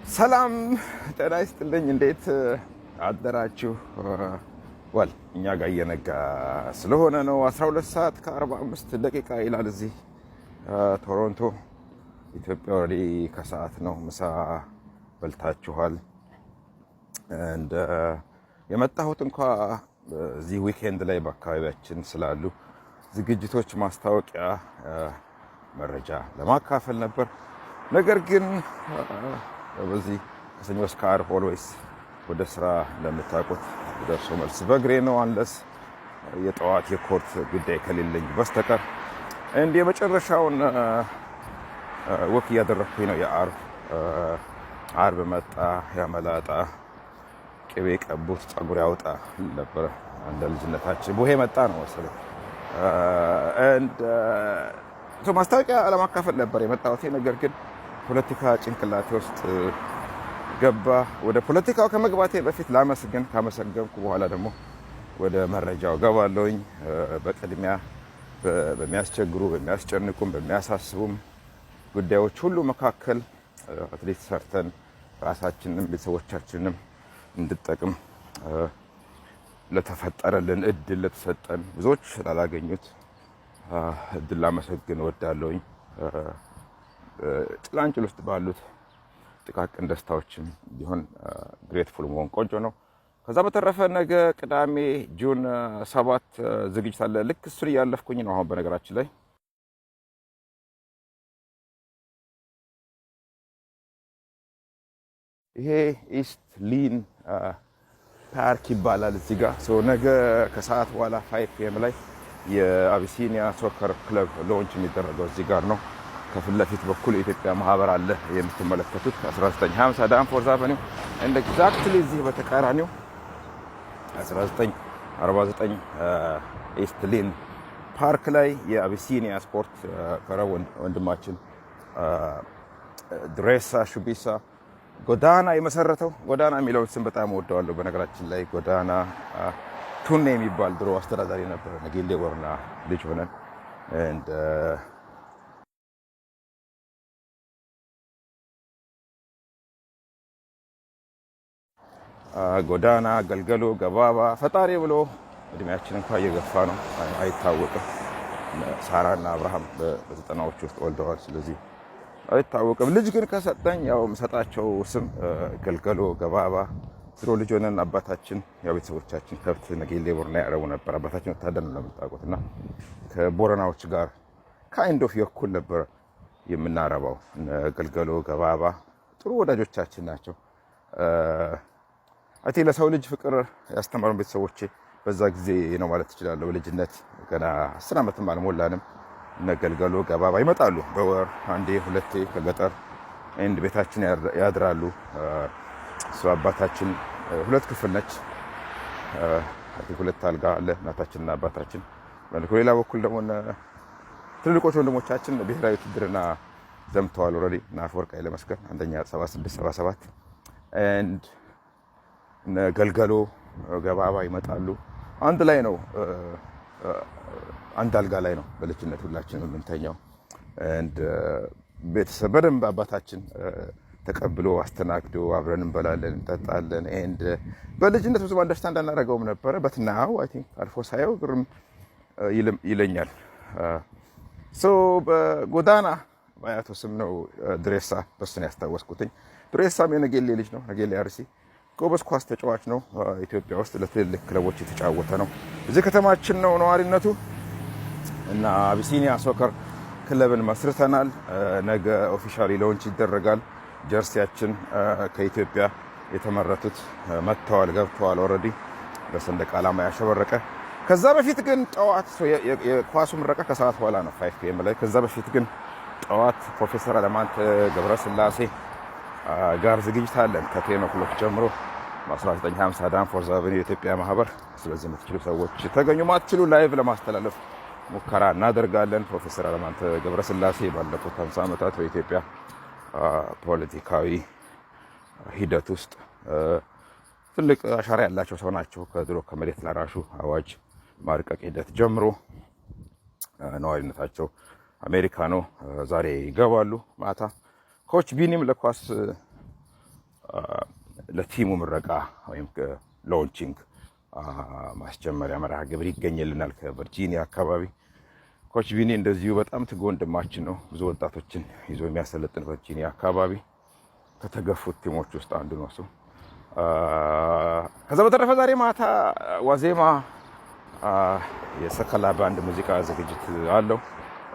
ሰላም ጤና ይስጥልኝ። እንዴት አደራችሁ? ወል እኛ ጋር እየነጋ ስለሆነ ነው። 12 ሰዓት ከ45 ደቂቃ ይላል እዚህ ቶሮንቶ። ኢትዮጵያ ኦልሬዲ ከሰዓት ነው። ምሳ በልታችኋል? እንደ የመጣሁት እንኳ እዚህ ዊኬንድ ላይ በአካባቢያችን ስላሉ ዝግጅቶች ማስታወቂያ መረጃ ለማካፈል ነበር። ነገር ግን በዚህ ከሰኞ እስከ ዓርብ ኦልዌይስ ወደ ስራ እንደምታውቁት ደርሶ መልስ በእግሬ ነው፣ አንለስ የጠዋት የኮርት ጉዳይ ከሌለኝ በስተቀር። እንደ የመጨረሻውን ወክ እያደረግኩኝ ነው። ዓርብ መጣ ያመላጣ ቅቤ ቀቡት ጸጉር ያውጣ ነበር እንደ ልጅነታችን። ቡሄ መጣ ነው መሰለኝ። ማስታወቂያ ለማካፈል ነበር የመጣሁት። ነገር ግን ፖለቲካ ጭንቅላቴ ውስጥ ገባ። ወደ ፖለቲካው ከመግባቴ በፊት ላመስግን፣ ካመሰገንኩ በኋላ ደግሞ ወደ መረጃው ገባለሁኝ። በቅድሚያ በሚያስቸግሩ፣ በሚያስጨንቁም፣ በሚያሳስቡም ጉዳዮች ሁሉ መካከል አትሌት ሰርተን ራሳችንንም ቤተሰቦቻችንንም እንድጠቅም ለተፈጠረልን እድል፣ ለተሰጠን ብዙዎች ላላገኙት እድል ላመሰግን እወዳለሁኝ። ጭላንጭል ውስጥ ባሉት ጥቃቅን ደስታዎችም ቢሆን ግሬትፉል መሆን ቆንጆ ነው። ከዛ በተረፈ ነገ ቅዳሜ ጁን 7 ዝግጅት አለ። ልክ እሱን እያለፍኩኝ ነው አሁን። በነገራችን ላይ ይሄ ኢስት ሊን ፓርክ ይባላል እዚህ ጋር። ነገ ከሰዓት በኋላ 5 ፒኤም ላይ የአቢሲኒያ ሶከር ክለብ ሎንች የሚደረገው እዚህ ጋር ነው። ከፊት ለፊት በኩል የኢትዮጵያ ማህበር አለ የምትመለከቱት 1950 ዳንፎርዝ አቨኒው። እንደ ኤግዛክትሊ እዚህ በተቃራኒው 1949 ኢስት ሊን ፓርክ ላይ የአቢሲኒያ ስፖርት ክለብ ወንድማችን ድሬሳ ሹቢሳ ጎዳና የመሰረተው። ጎዳና የሚለውን ስም በጣም ወደዋለሁ። በነገራችን ላይ ጎዳና ቱኔ የሚባል ድሮ አስተዳዳሪ ነበር። ነጌሌ ወርና ልጅ ሆነን ጎዳና ገልገሎ ገባባ ፈጣሪ ብሎ እድሜያችን እንኳን እየገፋ ነው፣ አይታወቅም። ሳራና አብርሃም በዘጠናዎቹ ውስጥ ወልደዋል። ስለዚህ አይታወቅም። ልጅ ግን ከሰጠኝ ያው የምሰጣቸው ስም ገልገሎ ገባባ። ድሮ ልጅ ሆነን አባታችን ያው ቤተሰቦቻችን ከብት ነጌሌ ቦረና ያረቡ ነበር። አባታችን ወታደር ነው ለምታውቁትና ከቦረናዎች ጋር ካይንድ ኦፍ የኩል ነበር የምናረባው። ገልገሎ ገባባ ጥሩ ወዳጆቻችን ናቸው። አቴ ለሰው ልጅ ፍቅር ያስተማሩን ቤተሰቦቼ በዛ ጊዜ ነው ማለት እችላለሁ። በልጅነት ገና 10 ዓመትም አልሞላንም። ገልገሎ ገባባ ይመጣሉ በወር አንዴ ሁለቴ ከገጠር ቤታችን ያድራሉ። እሱ አባታችን 2 ክፍል ነች። ሁለት አልጋ አለ እናታችንና አባታችን። በሌላ በኩል ደግሞ ትልልቆች ወንድሞቻችን ብሔራዊ ውትድርና ዘምተዋል። ኦልሬዲ አፈወርቅ ኃይለመስቀል አንደኛ 76 77 ገልገሎ ገባባ ይመጣሉ። አንድ ላይ ነው፣ አንድ አልጋ ላይ ነው በልጅነት ሁላችንም የምንተኛው። ቤተሰብ በደንብ አባታችን ተቀብሎ አስተናግዶ አብረን እንበላለን እንጠጣለን። በልጅነት ብዙ አንደርስታንድ አናደርገውም ነበረ። በትናው አይ ቲንክ አልፎ ሳየው ግርም ይለኛል። በጎዳና በአያቱ ስም ነው ድሬሳ፣ በሱ ነው ያስታወስኩትኝ። ድሬሳም የነጌሌ ልጅ ነው። ነጌሌ አርሲ ጎበዝ ኳስ ተጫዋች ነው። ኢትዮጵያ ውስጥ ለትልልቅ ክለቦች የተጫወተ ነው። እዚህ ከተማችን ነው ነዋሪነቱ እና አቢሲኒያ ሶከር ክለብን መስርተናል። ነገ ኦፊሻሊ ሎንች ይደረጋል። ጀርሲያችን ከኢትዮጵያ የተመረቱት መጥተዋል፣ ገብተዋል ኦልሬዲ በሰንደቅ ዓላማ ያሸበረቀ። ከዛ በፊት ግን ጠዋት የኳሱ ምረቃ ከሰዓት በኋላ ነው 5 ፒኤም ላይ። ከዛ በፊት ግን ጠዋት ፕሮፌሰር አለማንተ ገብረስላሴ ጋር ዝግጅት አለን ከ10 o'clock ጀምሮ በ1950 ዳንፎርዝ አቨኒው የኢትዮጵያ ማህበር። ስለዚህ የምትችሉ ሰዎች ተገኙ፣ ማትችሉ ላይቭ ለማስተላለፍ ሙከራ እናደርጋለን። ፕሮፌሰር አለማንተ ገብረስላሴ ባለፉት 50 ዓመታት በኢትዮጵያ ፖለቲካዊ ሂደት ውስጥ ትልቅ አሻራ ያላቸው ሰው ናቸው። ከድሮ ከመሬት ላራሹ አዋጅ ማርቀቅ ሂደት ጀምሮ ነዋሪነታቸው አሜሪካ ነው። ዛሬ ይገባሉ ማታ። ኮች ቢኒም ለኳስ ለቲሙ ምረቃ ወይም ሎንቺንግ ማስጀመሪያ መርሃ ግብር ይገኝልናል ከቨርጂኒያ አካባቢ። ኮች ቢኒ እንደዚሁ በጣም ትጉ ወንድማችን ነው። ብዙ ወጣቶችን ይዞ የሚያሰለጥን ቨርጂኒያ አካባቢ ከተገፉት ቲሞች ውስጥ አንዱ ነው እሱ። ከዛ በተረፈ ዛሬ ማታ ዋዜማ የሰከላ ባንድ ሙዚቃ ዝግጅት አለው።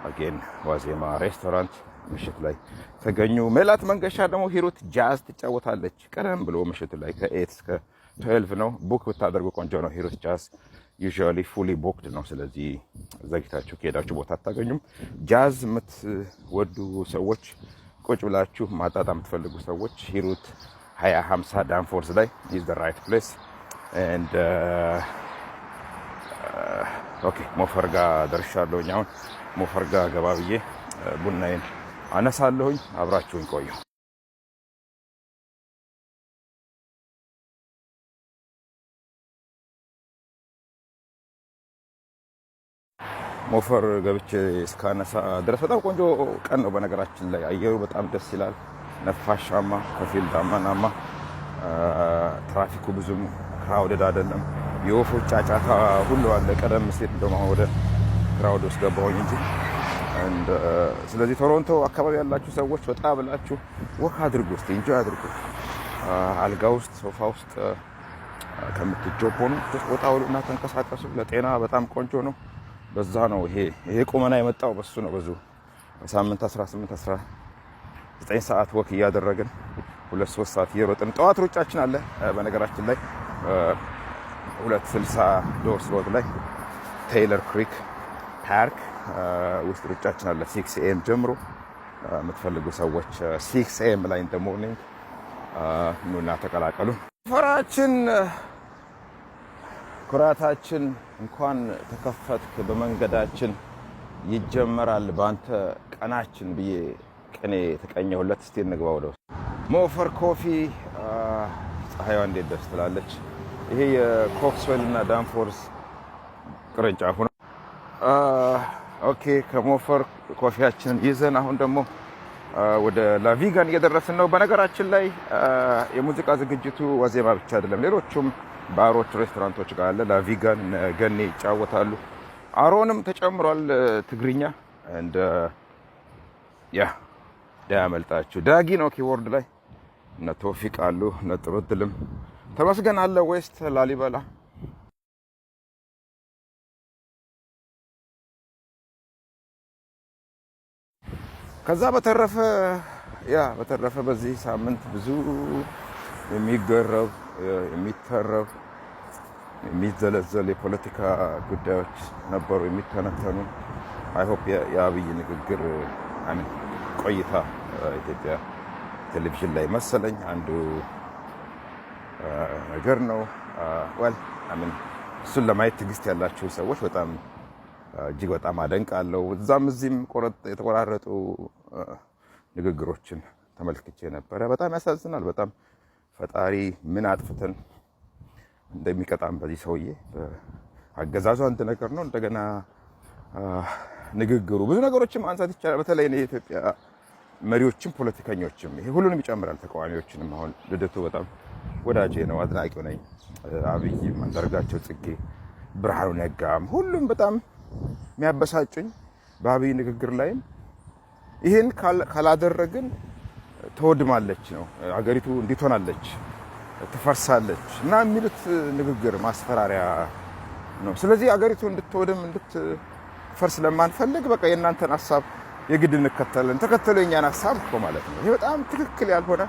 አጌን ዋዜማ ሬስቶራንት ምሽት ላይ ተገኙ። ሜላት መንገሻ ደግሞ ሂሩት ጃዝ ትጫወታለች። ቀደም ብሎ ምሽት ላይ ከ8 እስከ 12 ነው። ቡክ ብታደርጉ ቆንጆ ነው። ሂሩት ጃዝ ዩዥዋሊ ፉሊ ቦክድ ነው። ስለዚህ ዘግታችሁ ከሄዳችሁ ቦታ አታገኙም። ጃዝ የምትወዱ ሰዎች፣ ቁጭ ብላችሁ ማጣጣም የምትፈልጉ ሰዎች ሂሩት 2050 ዳንፎርስ ላይ ኢዝ ዘ ራይት ፕሌስ ኤንድ ኦኬ። ሞፈር ጋር ደርሻለሁኝ። አሁን ሞፈር ጋር ገባ ብዬ ቡናዬን አነሳለሁኝ። አብራችሁኝ ቆዩ። ሞፈር ገብቼ እስካነሳ ድረስ በጣም ቆንጆ ቀን ነው። በነገራችን ላይ አየሩ በጣም ደስ ይላል። ነፋሻማ፣ ከፊል ዳመናማ፣ ትራፊኩ ብዙም ክራውድድ አይደለም። የወፎች ጫጫታ ሁሉ አለ። ቀደም ሲል እንደውም ወደ ክራውድ ውስጥ ገባሁኝ እንጂ ስለዚህ ቶሮንቶ አካባቢ ያላችሁ ሰዎች ወጣ ብላችሁ ወክ አድርጉ፣ እስቲ ኢንጆይ አድርጉ። አልጋ ውስጥ ሶፋ ውስጥ ከምትጆቦኑ ወጣ ብሉና ተንቀሳቀሱ። ለጤና በጣም ቆንጆ ነው። በዛ ነው ይሄ ቁመና የመጣው በሱ ነው። ብዙ በሳምንት 18 19 ሰዓት ወክ እያደረግን 2-3 ሰዓት እየሮጥን ጠዋት ሩጫችን አለ። በነገራችን ላይ 260 ዶርስ ሮድ ላይ ቴይለር ክሪክ ፓርክ ውስጥ ሩጫችን አለ 6 AM ጀምሮ። የምትፈልጉ ሰዎች 6 AM ላይ ኢን ዘ ሞርኒንግ ኑና ተቀላቀሉ። ፈራችን ኩራታችን እንኳን ተከፈትክ በመንገዳችን ይጀመራል ባንተ ቀናችን ብዬ ቅኔ ተቀኘሁለት። እስቲ እንግባ ወደ ውስጥ። ሞፈር ኮፊ ፀሐይዋ እንዴት ደስ ትላለች። ይሄ የኮክስዌል እና ዳንፎርስ ቅርንጫፉ ነው። ኦኬ ከሞፈር ኮፊያችንን ይዘን አሁን ደግሞ ወደ ላቪጋን እየደረስን ነው። በነገራችን ላይ የሙዚቃ ዝግጅቱ ዋዜማ ብቻ አይደለም፣ ሌሎቹም ባሮች፣ ሬስቶራንቶች ጋር አለ። ላቪጋን ገኔ ይጫወታሉ። አሮንም ተጨምሯል ትግርኛ እንደ ዳያመልጣችሁ። ዳጊ ነው ኪቦርድ ላይ፣ እነ ቶፊቅ አሉ፣ እነ ጥሩ ድልም ተመስገን አለ። ዌስት ላሊበላ ከዛ በተረፈ በዚህ ሳምንት ብዙ የሚገረብ የሚተረብ የሚዘለዘል የፖለቲካ ጉዳዮች ነበሩ የሚተነተኑ። አይሆፕ የአብይ ንግግር ቆይታ ኢትዮጵያ ቴሌቪዥን ላይ መሰለኝ አንዱ ነገር ነው። እሱን ለማየት ትዕግስት ያላችሁ ሰዎች በጣም እጅግ በጣም አደንቃለሁ። እዛም እዚህም የተቆራረጡ ንግግሮችን ተመልክቼ ነበረ። በጣም ያሳዝናል። በጣም ፈጣሪ ምን አጥፍተን እንደሚቀጣም በዚህ ሰውዬ አገዛዙ አንድ ነገር ነው። እንደገና ንግግሩ ብዙ ነገሮችን ማንሳት ይቻላል። በተለይ የኢትዮጵያ መሪዎችም ፖለቲከኞችም ይሄ ሁሉንም ይጨምራል። ተቃዋሚዎችንም አሁን ልደቱ በጣም ወዳጄ ነው፣ አድናቂው ነኝ። አብይም፣ አንዳርጋቸው ጽጌ፣ ብርሃኑ ነጋም ሁሉም በጣም የሚያበሳጩኝ በአብይ ንግግር ላይም ይሄን ካላደረግን ትወድማለች ነው አገሪቱ እንዲትሆናለች ትፈርሳለች እና የሚሉት ንግግር ማስፈራሪያ ነው። ስለዚህ አገሪቱ እንድትወድም እንድትፈርስ ለማንፈልግ በቃ የእናንተን ሀሳብ የግድ እንከተልን፣ ተከተሉ የኛን ሀሳብ እኮ ማለት ነው። ይሄ በጣም ትክክል ያልሆነ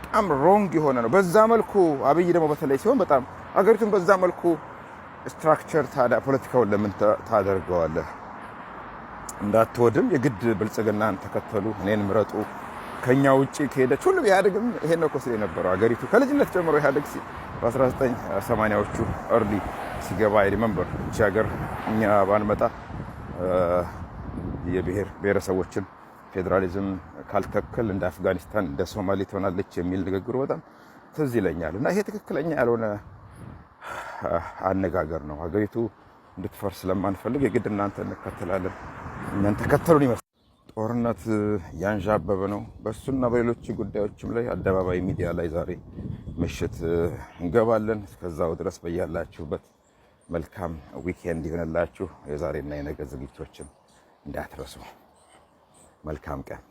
በጣም ሮንግ የሆነ ነው። በዛ መልኩ አብይ ደግሞ በተለይ ሲሆን በጣም አገሪቱን በዛ መልኩ ስትራክቸር ታዲያ ፖለቲካውን ለምን ታደርገዋለህ? እንዳትወድም የግድ ብልጽግናን ተከተሉ፣ እኔን ምረጡ፣ ከኛ ውጪ ከሄደች ሁሉ ኢህአዴግም ይሄን ነው ኮስል የነበረው አገሪቱ ከልጅነት ጀምሮ ኢህአዴግ በ1980ዎቹ እርሊ ሲገባ ሪመምበር እቺ ሀገር እኛ ባንመጣ የብሔር ብሔረሰቦችን ፌዴራሊዝም ካልተከል እንደ አፍጋኒስታን እንደ ሶማሌ ትሆናለች የሚል ንግግሩ በጣም ትዝ ይለኛል። እና ይሄ ትክክለኛ ያልሆነ አነጋገር ነው። ሀገሪቱ እንድትፈርስ ስለማንፈልግ የግድ እናንተ እንከተላለን፣ እናንተ ተከተሉን ይመስል ጦርነት ያንዣበበ ነው። በሱና በሌሎች ጉዳዮችም ላይ አደባባይ ሚዲያ ላይ ዛሬ ምሽት እንገባለን። እስከዛው ድረስ በያላችሁበት መልካም ዊኬንድ ይሆንላችሁ። የዛሬና የነገ ዝግጅቶችን እንዳትረሱ። መልካም ቀን